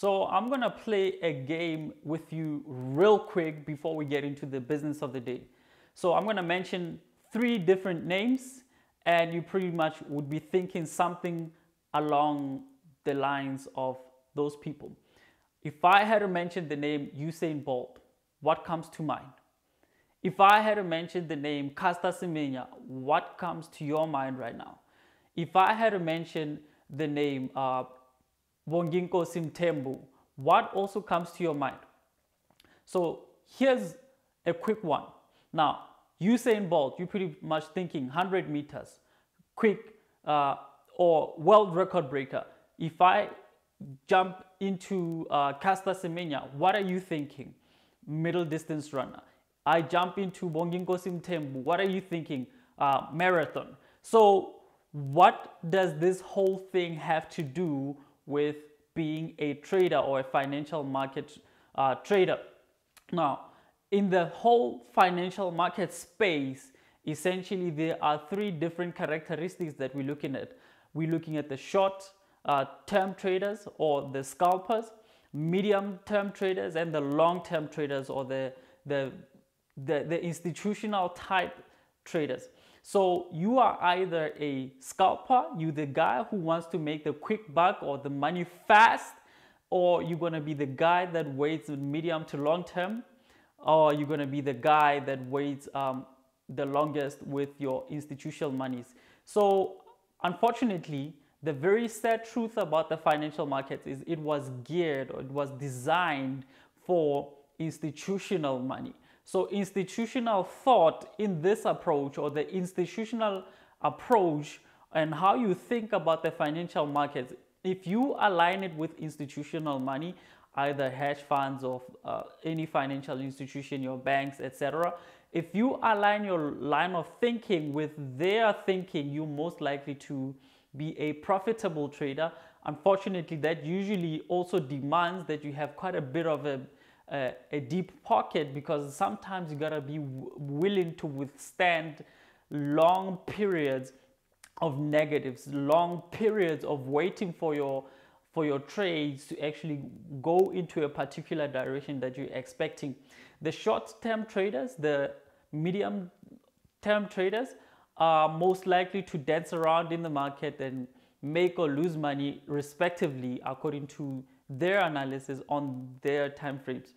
So I'm gonna play a game with you real quick before we get into the business of the day. So I'm gonna mention 3 different names and you pretty much would be thinking something along the lines of those people. If I had to mention the name Usain Bolt, what comes to mind? If I had to mention the name Caster Semenya, what comes to your mind right now? If I had to mention the name Bonginko Simtembu, what also comes to your mind? So here's a quick one. Now, Usain Bolt, you're pretty much thinking 100 meters, quick or world record breaker. If I jump into Caster Semenya, what are you thinking? Middle distance runner. I jump into Bonginko Simtembu, what are you thinking? Marathon. So what does this whole thing have to do with being a trader or a financial market trader? Now, in the whole financial market space, essentially there are 3 different characteristics that we're looking at. We're looking at the short term traders or the scalpers, medium term traders, and the long term traders or the institutional type traders. So you are either a scalper, you're the guy who wants to make the quick buck or the money fast, or you're going to be the guy that waits medium to long term, or you're going to be the guy that waits the longest with your institutional monies. So unfortunately, the very sad truth about the financial markets is it was geared or it was designed for institutional money. So institutional thought in this approach, or the institutional approach and how you think about the financial markets, if you align it with institutional money, either hedge funds or any financial institution, your banks, etc., if you align your line of thinking with their thinking, you're most likely to be a profitable trader. Unfortunately, that usually also demands that you have quite a bit of a deep pocket, because sometimes you gotta be willing to withstand long periods of negatives, long periods of waiting for your trades to actually go into a particular direction that you're expecting. The short-term traders, the medium-term traders are most likely to dance around in the market and make or lose money respectively according to their analysis on their time frames.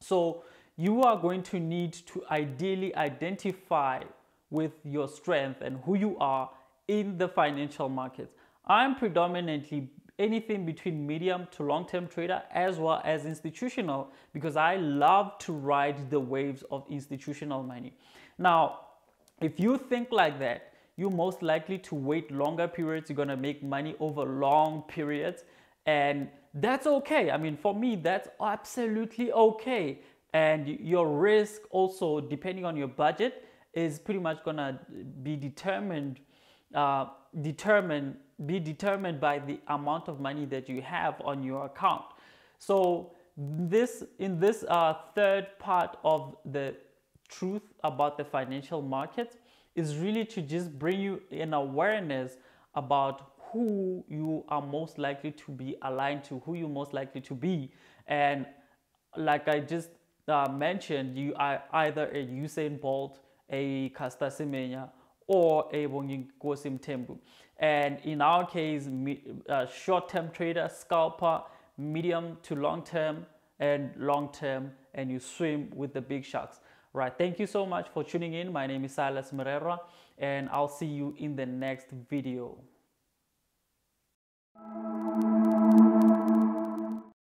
So you are going to need to ideally identify with your strength and who you are in the financial markets. I'm predominantly anything between medium to long-term trader as well as institutional, because I love to ride the waves of institutional money. Now, if you think like that, you're most likely to wait longer periods. You're going to make money over long periods, and that's okay. I mean, for me, that's absolutely okay. And your risk also, depending on your budget, is pretty much going to be determined by the amount of money that you have on your account. So in this third part of the truth about the financial markets is really to just bring you an awareness about who you are most likely to be aligned to, who you're most likely to be. And like I just mentioned, you are either a Usain Bolt, a Caster Semenya, or a Bonginko Simtembu. And in our case, short-term trader, scalper, medium to long-term, and long-term, and you swim with the big sharks. Right, thank you so much for tuning in. My name is Silas Merera, and I'll see you in the next video.